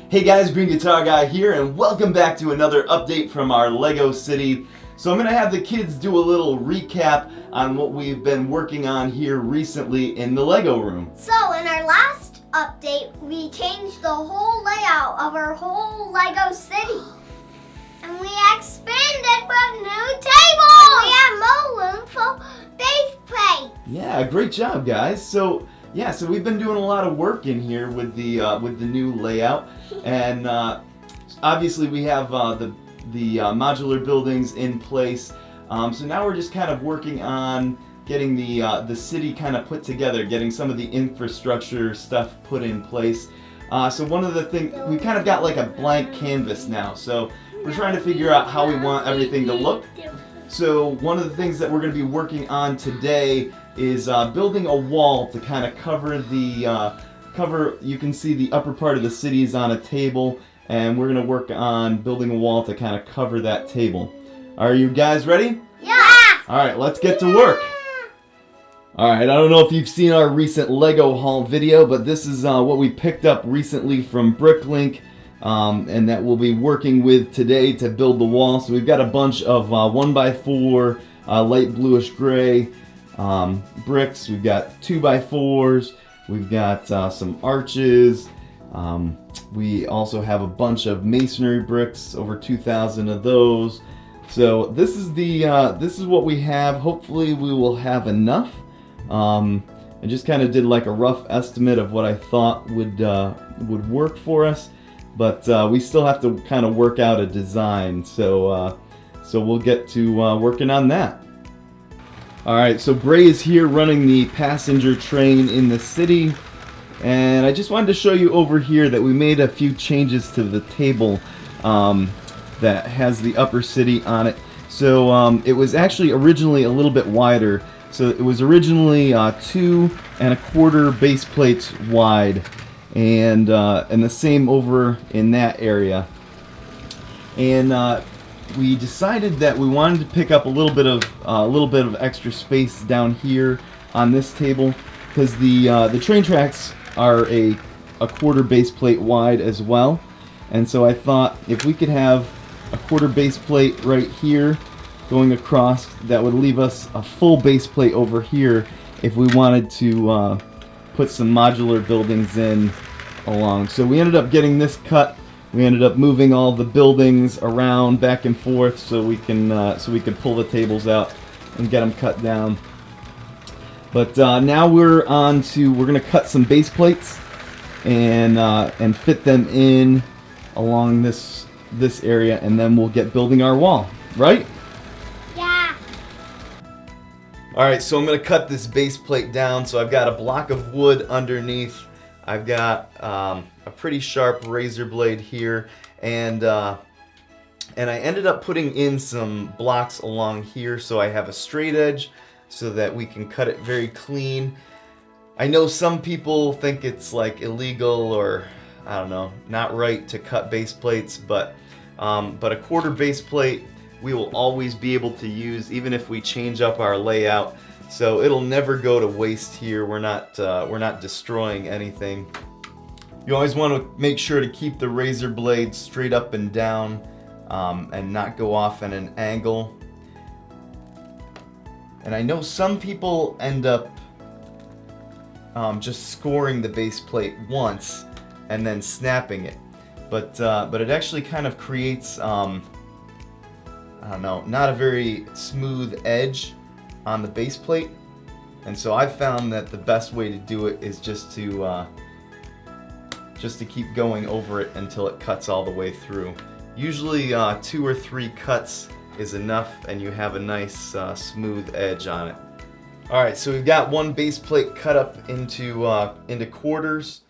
Hey guys, Green Guitar Guy here, and welcome back to another update from our Lego City. So I'm going to have the kids do a little recap on what we've been working on here recently in the Lego room. So in our last update, we changed the whole layout of our whole Lego City. And we expanded with new tables! And we have more room for base plate. Yeah, great job guys. So we've been doing a lot of work in here with the new layout, and obviously we have the modular buildings in place. So now we're just kind of working on getting the city kind of put together, getting some of the infrastructure stuff put in place. So one of the things, we kind of got like a blank canvas now. So we're trying to figure out how we want everything to look. So one of the things that we're going to be working on today is building a wall to kind of cover the you can see the upper part of the city is on a table, and we're going to work on building a wall to kind of cover that table. Are you guys ready? Yeah! Alright, let's get to work. Alright, I don't know if you've seen our recent Lego haul video, but this is what we picked up recently from Bricklink, and that we'll be working with today to build the wall. So we've got a bunch of 1x4 light bluish gray bricks. We've got 2x4s. We've got some arches. We also have a bunch of masonry bricks, over 2,000 of those. So this is what we have. Hopefully we will have enough. I just kind of did like a rough estimate of what I thought would work for us, but we still have to kind of work out a design. So we'll get to working on that. Alright, so Bray is here running the passenger train in the city, and I just wanted to show you over here that we made a few changes to the table that has the upper city on it. So it was actually originally a little bit wider. So it was originally 2 1/4 base plates wide, and the same over in that area. And we decided that we wanted to pick up a little bit of extra space down here on this table, because the train tracks are a 1/4 base plate wide as well. And so I thought if we could have a 1/4 base plate right here going across, that would leave us a full base plate over here if we wanted to put some modular buildings in along. So we ended up getting this cut. We ended up moving all the buildings around back and forth so we can pull the tables out and get them cut down. But now we're gonna cut some base plates and fit them in along this area, and then we'll get building our wall, right? Yeah. Alright, so I'm gonna cut this base plate down. So I've got a block of wood underneath. I've got a pretty sharp razor blade here, and I ended up putting in some blocks along here so I have a straight edge so that we can cut it very clean. I know some people think it's like illegal, or I don't know, not right to cut base plates, but a 1/4 base plate we will always be able to use even if we change up our layout. So it'll never go to waste here. We're not destroying anything. You always want to make sure to keep the razor blade straight up and down, and not go off at an angle. And I know some people end up just scoring the base plate once and then snapping it, but it actually kind of creates I don't know, not a very smooth edge on the base plate. And so I've found that the best way to do it is just to keep going over it until it cuts all the way through. Usually 2 or 3 cuts is enough, and you have a nice smooth edge on it. Alright, so we've got one base plate cut up into quarters,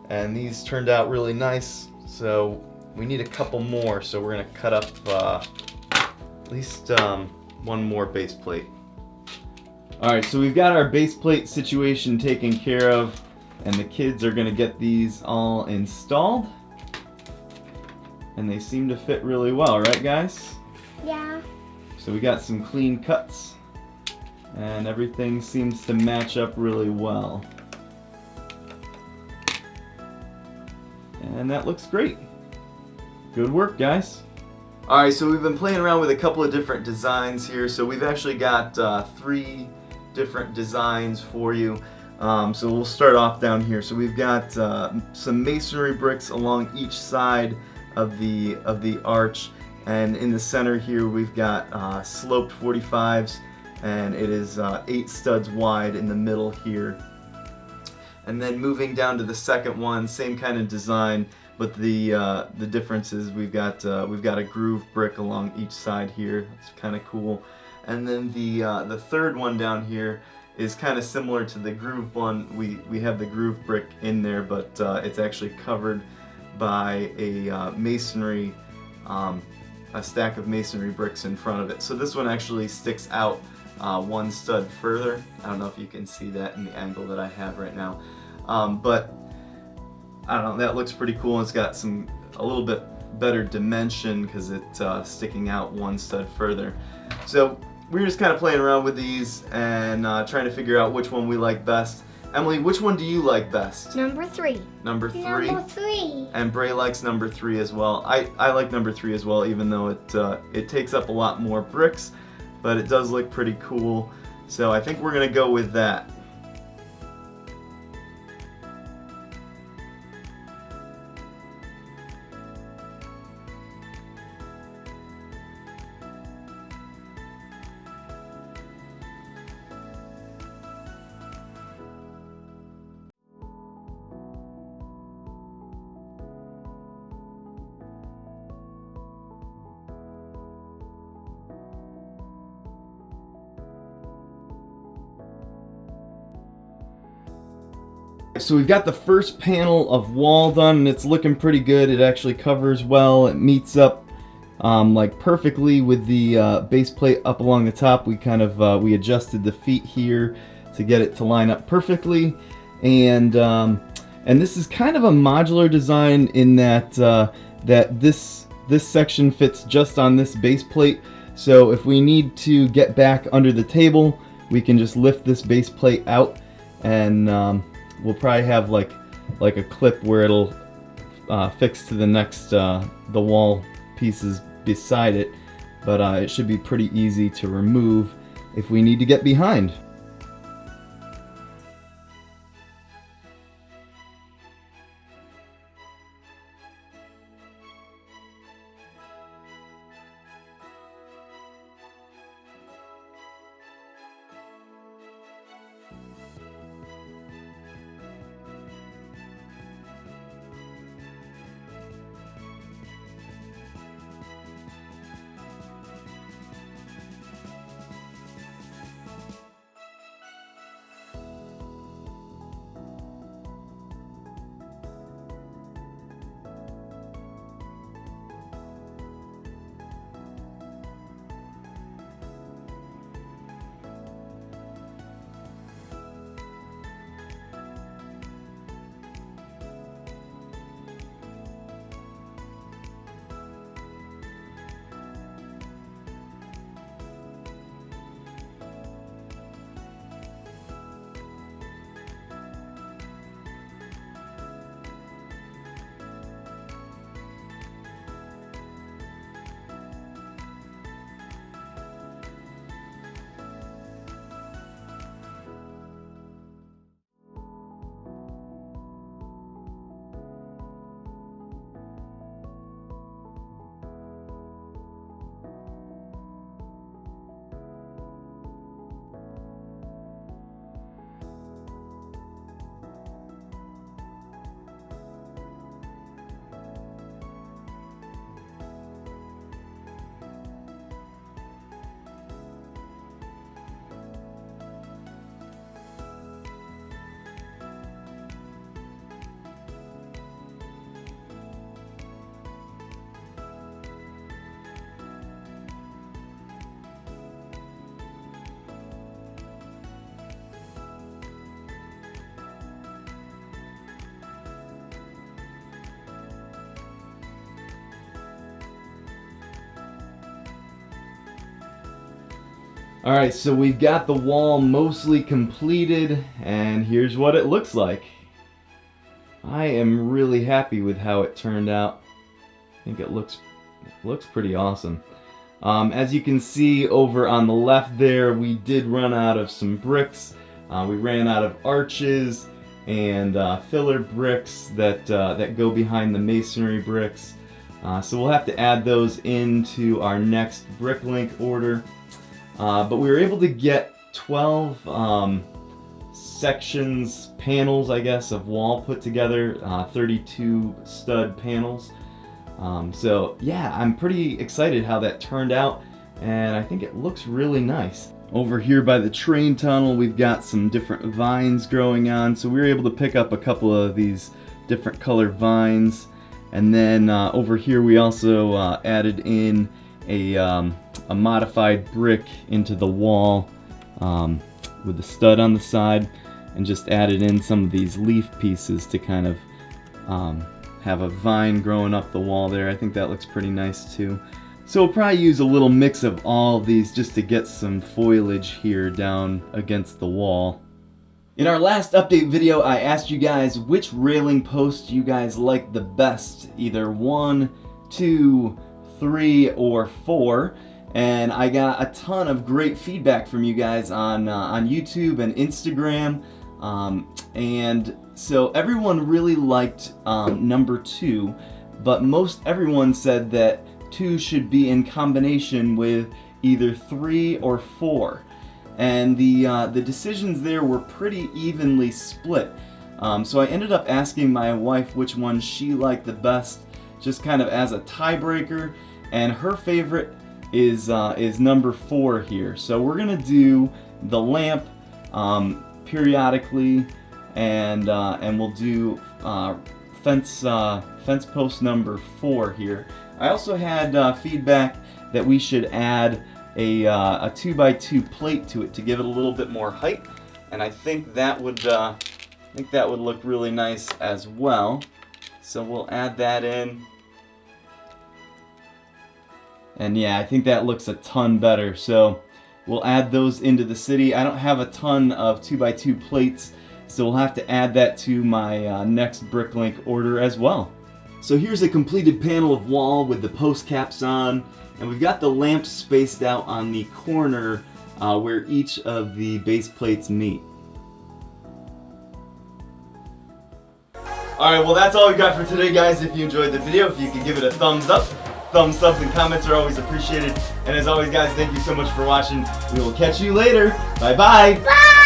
and these turned out really nice. So we need a couple more, so we're going to cut up at least one more base plate. Alright, so we've got our base plate situation taken care of, and the kids are going to get these all installed. And they seem to fit really well, right guys? Yeah. So we got some clean cuts, and everything seems to match up really well. And that looks great. Good work, guys. Alright, so we've been playing around with a couple of different designs here. So we've actually got 3 different designs for you. So we'll start off down here. So we've got some masonry bricks along each side of the arch, and in the center here we've got sloped 45s, and it is 8 studs wide in the middle here. And then moving down to the second one, same kind of design, but the difference is we've got a groove brick along each side here. It's kind of cool. And then the third one down here is kind of similar to the groove one. We have the groove brick in there, but it's actually covered by a masonry, a stack of masonry bricks in front of it. So this one actually sticks out 1 stud further. I don't know if you can see that in the angle that I have right now, but I don't know, that looks pretty cool. It's got a little bit better dimension because it's sticking out 1 stud further. So we're just kind of playing around with these and trying to figure out which one we like best. Emily, which one do you like best? Number 3. Number 3? Number 3. And Bray likes number 3 as well. I like number 3 as well, even though it takes up a lot more bricks, but it does look pretty cool. So I think we're going to go with that. So we've got the first panel of wall done, and it's looking pretty good. It actually covers well. It meets up like perfectly with the base plate up along the top. We kind of we adjusted the feet here to get it to line up perfectly, and this is kind of a modular design in that that this section fits just on this base plate. So if we need to get back under the table, we can just lift this base plate out, and we'll probably have like a clip where it'll fix to the next the wall pieces beside it, but it should be pretty easy to remove if we need to get behind. Alright, so we've got the wall mostly completed, and here's what it looks like. I am really happy with how it turned out. think it looks pretty awesome. As you can see over on the left there, we did run out of some bricks. We ran out of arches and filler bricks that go behind the masonry bricks. So we'll have to add those into our next Bricklink order. But we were able to get 12 sections, panels, I guess, of wall put together, 32 stud panels. So yeah, I'm pretty excited how that turned out, and I think it looks really nice. Over here by the train tunnel, we've got some different vines growing on, so we were able to pick up a couple of these different color vines. And then over here we also added in a modified brick into the wall with the stud on the side, and just added in some of these leaf pieces to kind of have a vine growing up the wall there. I think that looks pretty nice too. So we'll probably use a little mix of all of these just to get some foliage here down against the wall. In our last update video, I asked you guys which railing post you guys like the best, either 1, 2, 3, or 4. And I got a ton of great feedback from you guys on YouTube and Instagram. And so everyone really liked number 2, but most everyone said that 2 should be in combination with either 3 or 4. And the decisions there were pretty evenly split. So I ended up asking my wife which one she liked the best, just kind of as a tiebreaker, and her favorite is number 4 here. So we're gonna do the lamp periodically, and we'll do fence post number 4 here. I also had feedback that we should add a 2x2 plate to it to give it a little bit more height, and I think that would look really nice as well. So we'll add that in. And yeah, I think that looks a ton better. So we'll add those into the city. I don't have a ton of 2x2 plates, so we'll have to add that to my next Bricklink order as well. So here's a completed panel of wall with the post caps on, and we've got the lamps spaced out on the corner where each of the base plates meet. Alright, well that's all we got for today, guys. If you enjoyed the video, if you could give it a thumbs up. Thumbs ups and comments are always appreciated. And as always, guys, thank you so much for watching. We will catch you later. Bye-bye. Bye!